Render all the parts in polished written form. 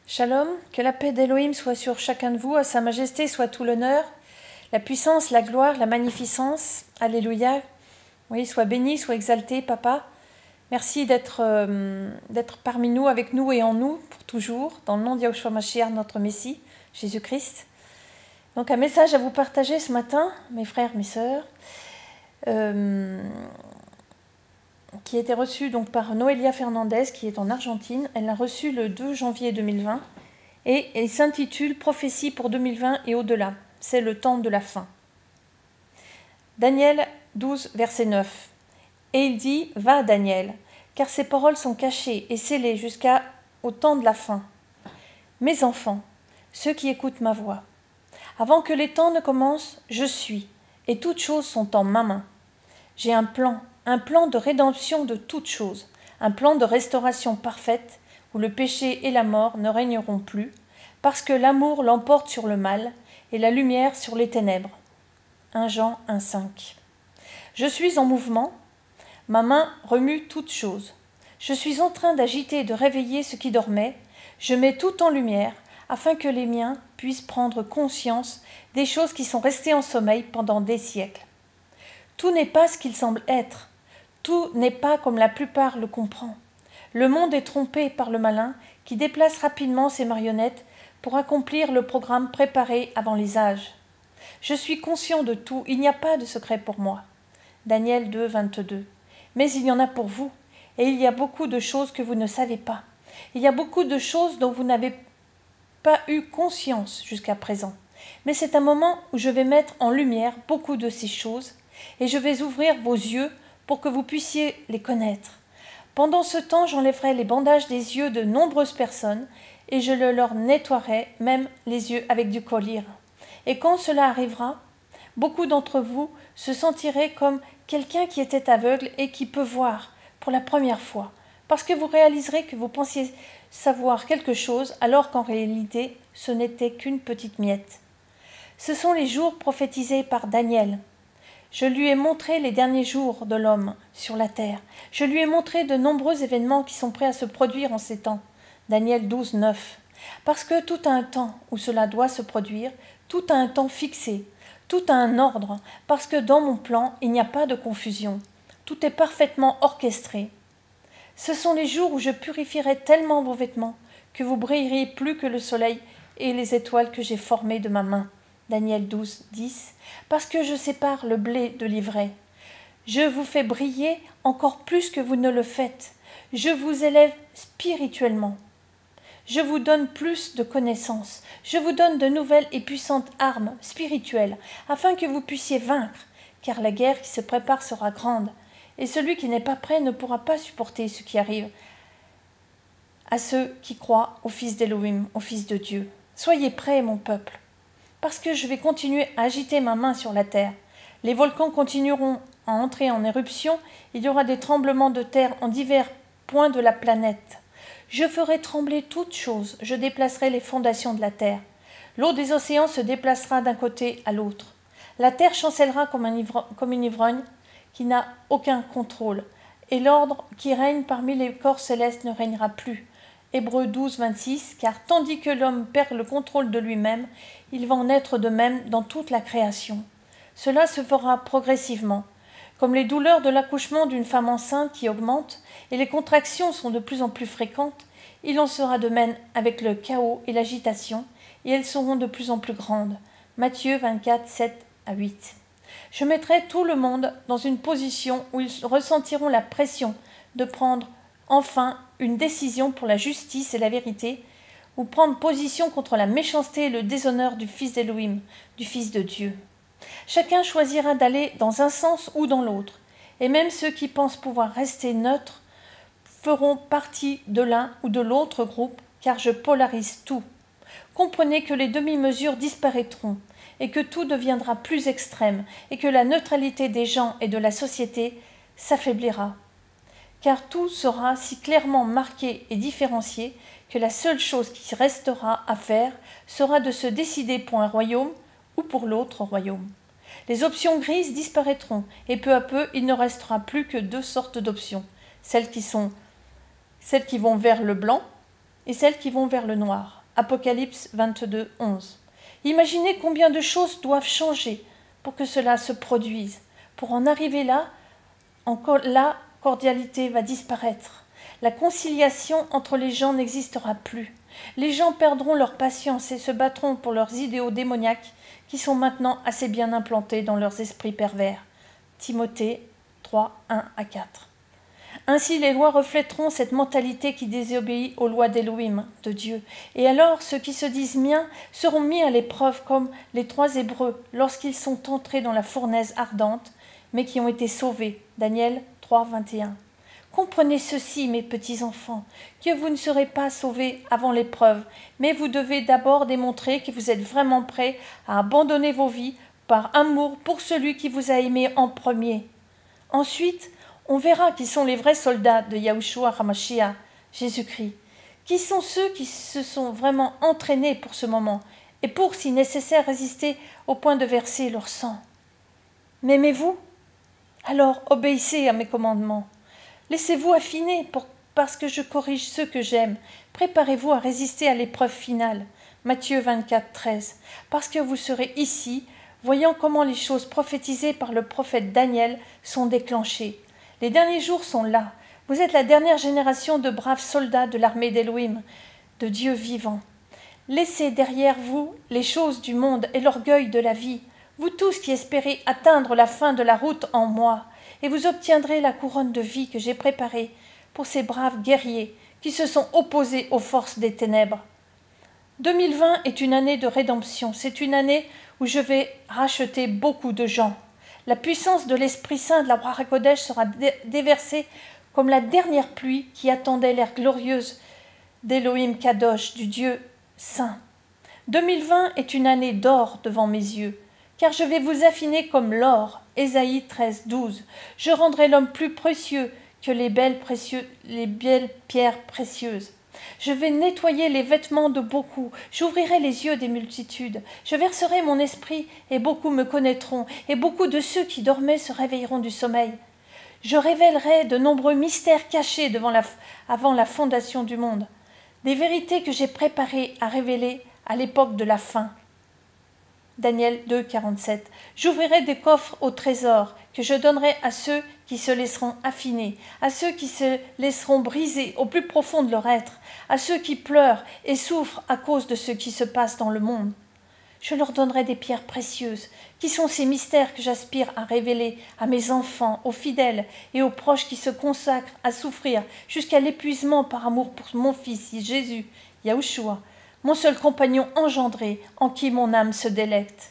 Shalom, que la paix d'Élohim soit sur chacun de vous, à sa majesté soit tout l'honneur, la puissance, la gloire, la magnificence. Alléluia. Oui, sois béni, sois exalté, Papa. Merci d'être parmi nous, avec nous et en nous, pour toujours, dans le nom de Yahushua Mashiach, notre Messie, Jésus-Christ. Donc un message à vous partager ce matin, mes frères, mes sœurs, qui a été reçu donc par Noélia Fernandez, qui est en Argentine. Elle l'a reçu le 2 janvier 2020 et elle s'intitule « Prophétie pour 2020 et au-delà ». C'est le temps de la fin. Daniel 12, verset 9. Et il dit « Va, Daniel, car ces paroles sont cachées et scellées jusqu'au temps de la fin. Mes enfants, ceux qui écoutent ma voix, avant que les temps ne commencent, je suis, et toutes choses sont en ma main. J'ai un plan de rédemption de toutes choses, un plan de restauration parfaite où le péché et la mort ne régneront plus, parce que l'amour l'emporte sur le mal et la lumière sur les ténèbres. 1 Jean 1,5. Je suis en mouvement, ma main remue toutes choses. Je suis en train d'agiter et de réveiller ce qui dormait, je mets tout en lumière, afin que les miens puissent prendre conscience des choses qui sont restées en sommeil pendant des siècles. Tout n'est pas ce qu'il semble être. Tout n'est pas comme la plupart le comprend. Le monde est trompé par le malin qui déplace rapidement ses marionnettes pour accomplir le programme préparé avant les âges. Je suis conscient de tout, il n'y a pas de secret pour moi. Daniel 2, 22. Mais il y en a pour vous, et il y a beaucoup de choses que vous ne savez pas. Il y a beaucoup de choses dont vous n'avez pas eu conscience jusqu'à présent. Mais c'est un moment où je vais mettre en lumière beaucoup de ces choses, et je vais ouvrir vos yeux pour que vous puissiez les connaître. Pendant ce temps, j'enlèverai les bandages des yeux de nombreuses personnes et je leur nettoierai même les yeux avec du collyre. Et quand cela arrivera, beaucoup d'entre vous se sentiraient comme quelqu'un qui était aveugle et qui peut voir pour la première fois, parce que vous réaliserez que vous pensiez savoir quelque chose alors qu'en réalité, ce n'était qu'une petite miette. Ce sont les jours prophétisés par Daniel. Je lui ai montré les derniers jours de l'homme sur la terre. Je lui ai montré de nombreux événements qui sont prêts à se produire en ces temps. Daniel 12, 9. Parce que tout a un temps où cela doit se produire, tout a un temps fixé, tout a un ordre, parce que dans mon plan, il n'y a pas de confusion. Tout est parfaitement orchestré. Ce sont les jours où je purifierai tellement vos vêtements que vous brilleriez plus que le soleil et les étoiles que j'ai formées de ma main. Daniel 12, 10, parce que je sépare le blé de l'ivraie. Je vous fais briller encore plus que vous ne le faites. Je vous élève spirituellement. Je vous donne plus de connaissances. Je vous donne de nouvelles et puissantes armes spirituelles, afin que vous puissiez vaincre, car la guerre qui se prépare sera grande, et celui qui n'est pas prêt ne pourra pas supporter ce qui arrive à ceux qui croient au Fils d'Élohim, au Fils de Dieu. Soyez prêts, mon peuple. Parce que je vais continuer à agiter ma main sur la terre. Les volcans continueront à entrer en éruption, il y aura des tremblements de terre en divers points de la planète. Je ferai trembler toutes choses, je déplacerai les fondations de la terre. L'eau des océans se déplacera d'un côté à l'autre. La terre chancellera comme une ivrogne qui n'a aucun contrôle, et l'ordre qui règne parmi les corps célestes ne régnera plus. Hébreux 12, 26, car tandis que l'homme perd le contrôle de lui-même, il va en être de même dans toute la création. Cela se fera progressivement. Comme les douleurs de l'accouchement d'une femme enceinte qui augmentent et les contractions sont de plus en plus fréquentes, il en sera de même avec le chaos et l'agitation, et elles seront de plus en plus grandes. Matthieu 24, 7 à 8. Je mettrai tout le monde dans une position où ils ressentiront la pression de prendre enfin une décision pour la justice et la vérité, ou prendre position contre la méchanceté et le déshonneur du Fils d'Élohim, du Fils de Dieu. Chacun choisira d'aller dans un sens ou dans l'autre, et même ceux qui pensent pouvoir rester neutres feront partie de l'un ou de l'autre groupe, car je polarise tout. Comprenez que les demi-mesures disparaîtront, et que tout deviendra plus extrême, et que la neutralité des gens et de la société s'affaiblira. Car tout sera si clairement marqué et différencié que la seule chose qui restera à faire sera de se décider pour un royaume ou pour l'autre royaume. Les options grises disparaîtront et peu à peu il ne restera plus que deux sortes d'options, celles qui vont vers le blanc et celles qui vont vers le noir. Apocalypse 22, 11. Imaginez combien de choses doivent changer pour que cela se produise. Pour en arriver là, la cordialité va disparaître. La conciliation entre les gens n'existera plus. Les gens perdront leur patience et se battront pour leurs idéaux démoniaques qui sont maintenant assez bien implantés dans leurs esprits pervers. Timothée 3, 1 à 4. Ainsi les lois reflèteront cette mentalité qui désobéit aux lois d'Élohim, de Dieu. Et alors ceux qui se disent miens seront mis à l'épreuve comme les 3 Hébreux lorsqu'ils sont entrés dans la fournaise ardente, mais qui ont été sauvés. Daniel 3, 21. Comprenez ceci, mes petits enfants, que vous ne serez pas sauvés avant l'épreuve, mais vous devez d'abord démontrer que vous êtes vraiment prêts à abandonner vos vies par amour pour celui qui vous a aimé en premier. Ensuite, on verra qui sont les vrais soldats de Yahushua HaMashiach, Jésus-Christ, qui sont ceux qui se sont vraiment entraînés pour ce moment et pour, si nécessaire, résister au point de verser leur sang. M'aimez-vous? Alors obéissez à mes commandements. Laissez-vous affiner parce que je corrige ceux que j'aime. Préparez-vous à résister à l'épreuve finale. Matthieu 24, 13. Parce que vous serez ici, voyant comment les choses prophétisées par le prophète Daniel sont déclenchées. Les derniers jours sont là. Vous êtes la dernière génération de braves soldats de l'armée d'Élohim, de Dieu vivant. Laissez derrière vous les choses du monde et l'orgueil de la vie. Vous tous qui espérez atteindre la fin de la route en moi, et vous obtiendrez la couronne de vie que j'ai préparée pour ces braves guerriers qui se sont opposés aux forces des ténèbres. 2020 est une année de rédemption, c'est une année où je vais racheter beaucoup de gens. La puissance de l'Esprit Saint de la Ruach HaKodesh sera déversée comme la dernière pluie qui attendait l'ère glorieuse d'Elohim Kadosh, du Dieu Saint. 2020 est une année d'or devant mes yeux, car je vais vous affiner comme l'or. Ésaïe 13, 12. Je rendrai l'homme plus précieux que les belles pierres précieuses. Je vais nettoyer les vêtements de beaucoup, j'ouvrirai les yeux des multitudes, je verserai mon esprit, et beaucoup me connaîtront, et beaucoup de ceux qui dormaient se réveilleront du sommeil. Je révélerai de nombreux mystères cachés avant la fondation du monde, des vérités que j'ai préparées à révéler à l'époque de la fin. Daniel 2, 47. J'ouvrirai des coffres au trésor que je donnerai à ceux qui se laisseront affiner, à ceux qui se laisseront briser au plus profond de leur être, à ceux qui pleurent et souffrent à cause de ce qui se passe dans le monde. Je leur donnerai des pierres précieuses, qui sont ces mystères que j'aspire à révéler à mes enfants, aux fidèles et aux proches qui se consacrent à souffrir jusqu'à l'épuisement par amour pour mon fils Jésus, Yahushua, mon seul compagnon engendré en qui mon âme se délecte.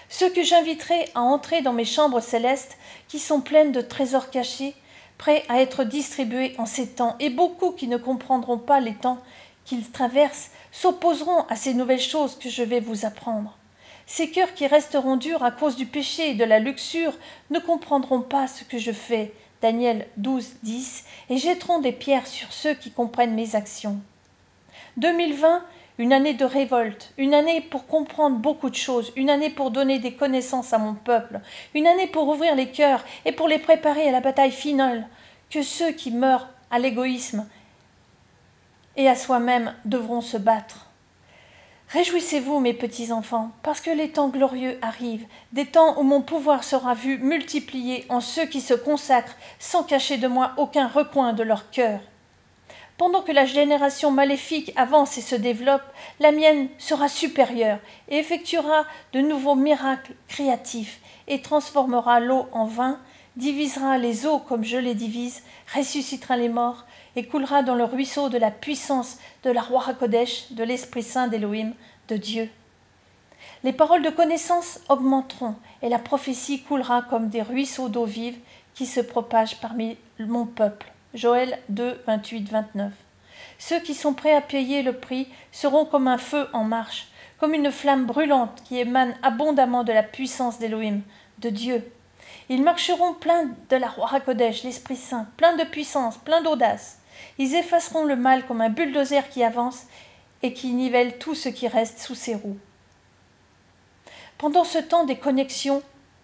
Ceux que j'inviterai à entrer dans mes chambres célestes, qui sont pleines de trésors cachés, prêts à être distribués en ces temps, et beaucoup qui ne comprendront pas les temps qu'ils traversent, s'opposeront à ces nouvelles choses que je vais vous apprendre. Ces cœurs qui resteront durs à cause du péché et de la luxure ne comprendront pas ce que je fais, Daniel 12, 10, et jetteront des pierres sur ceux qui comprennent mes actions. 2020, une année de révolte, une année pour comprendre beaucoup de choses, une année pour donner des connaissances à mon peuple, une année pour ouvrir les cœurs et pour les préparer à la bataille finale, que ceux qui meurent à l'égoïsme et à soi-même devront se battre. Réjouissez-vous, mes petits-enfants, parce que les temps glorieux arrivent, des temps où mon pouvoir sera vu multiplié en ceux qui se consacrent sans cacher de moi aucun recoin de leur cœur. Pendant que la génération maléfique avance et se développe, la mienne sera supérieure et effectuera de nouveaux miracles créatifs et transformera l'eau en vin, divisera les eaux comme je les divise, ressuscitera les morts et coulera dans le ruisseau de la puissance de la Ruach HaKodesh, de l'Esprit Saint d'Élohim, de Dieu. Les paroles de connaissance augmenteront et la prophétie coulera comme des ruisseaux d'eau vive qui se propagent parmi mon peuple. Joël 2, 28, 29. Ceux qui sont prêts à payer le prix seront comme un feu en marche, comme une flamme brûlante qui émane abondamment de la puissance d'Élohim, de Dieu. Ils marcheront pleins de la Ruach HaKodesh, l'Esprit Saint, pleins de puissance, pleins d'audace. Ils effaceront le mal comme un bulldozer qui avance et qui nivelle tout ce qui reste sous ses roues. Pendant ce temps des connexions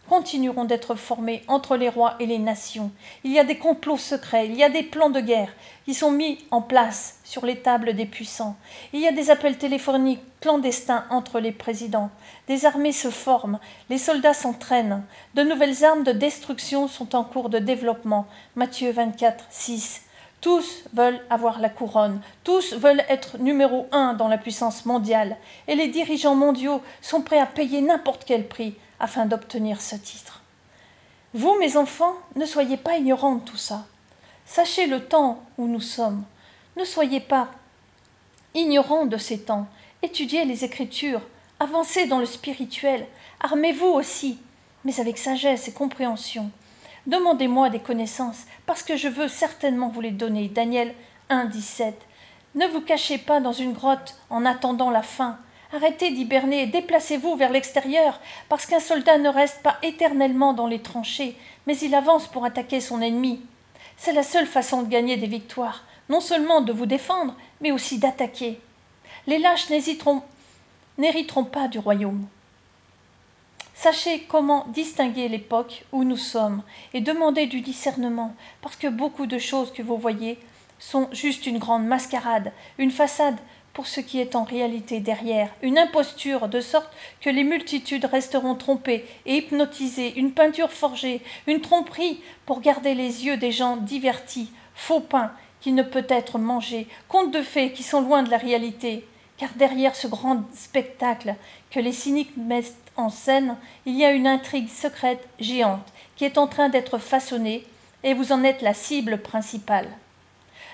continueront d'être formés entre les rois et les nations. Il y a des complots secrets, il y a des plans de guerre qui sont mis en place sur les tables des puissants. Il y a des appels téléphoniques clandestins entre les présidents. Des armées se forment, les soldats s'entraînent. De nouvelles armes de destruction sont en cours de développement. Matthieu 24, 6. Tous veulent avoir la couronne, tous veulent être numéro 1 dans la puissance mondiale, et les dirigeants mondiaux sont prêts à payer n'importe quel prix afin d'obtenir ce titre. Vous, mes enfants, ne soyez pas ignorants de tout ça. Sachez le temps où nous sommes. Ne soyez pas ignorants de ces temps. Étudiez les Écritures, avancez dans le spirituel, armez-vous aussi, mais avec sagesse et compréhension. Demandez-moi des connaissances, parce que je veux certainement vous les donner. Daniel 1, 17. Ne vous cachez pas dans une grotte en attendant la fin. Arrêtez d'hiberner et déplacez-vous vers l'extérieur, parce qu'un soldat ne reste pas éternellement dans les tranchées, mais il avance pour attaquer son ennemi. C'est la seule façon de gagner des victoires, non seulement de vous défendre, mais aussi d'attaquer. Les lâches n'hériteront pas du royaume. Sachez comment distinguer l'époque où nous sommes et demandez du discernement, parce que beaucoup de choses que vous voyez sont juste une grande mascarade, une façade pour ce qui est en réalité derrière, une imposture de sorte que les multitudes resteront trompées et hypnotisées, une peinture forgée, une tromperie pour garder les yeux des gens divertis, faux pain qui ne peut être mangé, contes de fées qui sont loin de la réalité. Car derrière ce grand spectacle que les cyniques mettent en scène, il y a une intrigue secrète géante qui est en train d'être façonnée et vous en êtes la cible principale.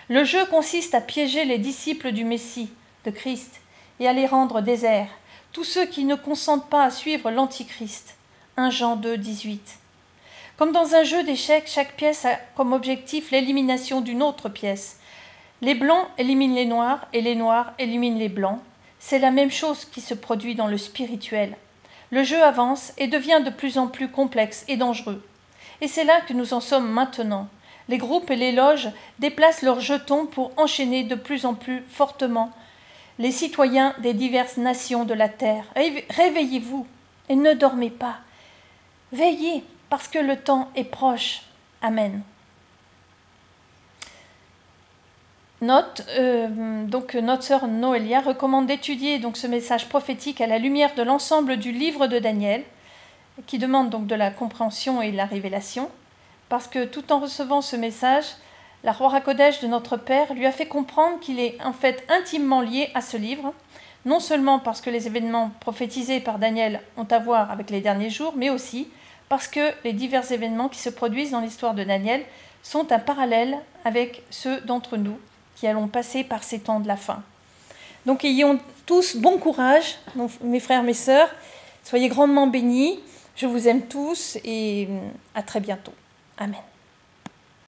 Le jeu consiste à piéger les disciples du Messie, de Christ, et à les rendre déserts, tous ceux qui ne consentent pas à suivre l'Antichrist. 1 Jean 2, 18. Comme dans un jeu d'échecs, chaque pièce a comme objectif l'élimination d'une autre pièce. Les blancs éliminent les noirs et les noirs éliminent les blancs. C'est la même chose qui se produit dans le spirituel. Le jeu avance et devient de plus en plus complexe et dangereux. Et c'est là que nous en sommes maintenant. Les groupes et les loges déplacent leurs jetons pour enchaîner de plus en plus fortement les citoyens des diverses nations de la terre. Réveillez-vous et ne dormez pas. Veillez parce que le temps est proche. Amen. Note, notre sœur Noélia recommande d'étudier donc ce message prophétique à la lumière de l'ensemble du livre de Daniel, qui demande donc de la compréhension et de la révélation, parce que tout en recevant ce message, la Ruach HaKodesh de notre Père lui a fait comprendre qu'il est en fait intimement lié à ce livre, non seulement parce que les événements prophétisés par Daniel ont à voir avec les derniers jours, mais aussi parce que les divers événements qui se produisent dans l'histoire de Daniel sont un parallèle avec ceux d'entre nous qui allons passer par ces temps de la fin. Donc ayons tous bon courage, mes frères, mes sœurs, soyez grandement bénis, je vous aime tous et à très bientôt. Amen.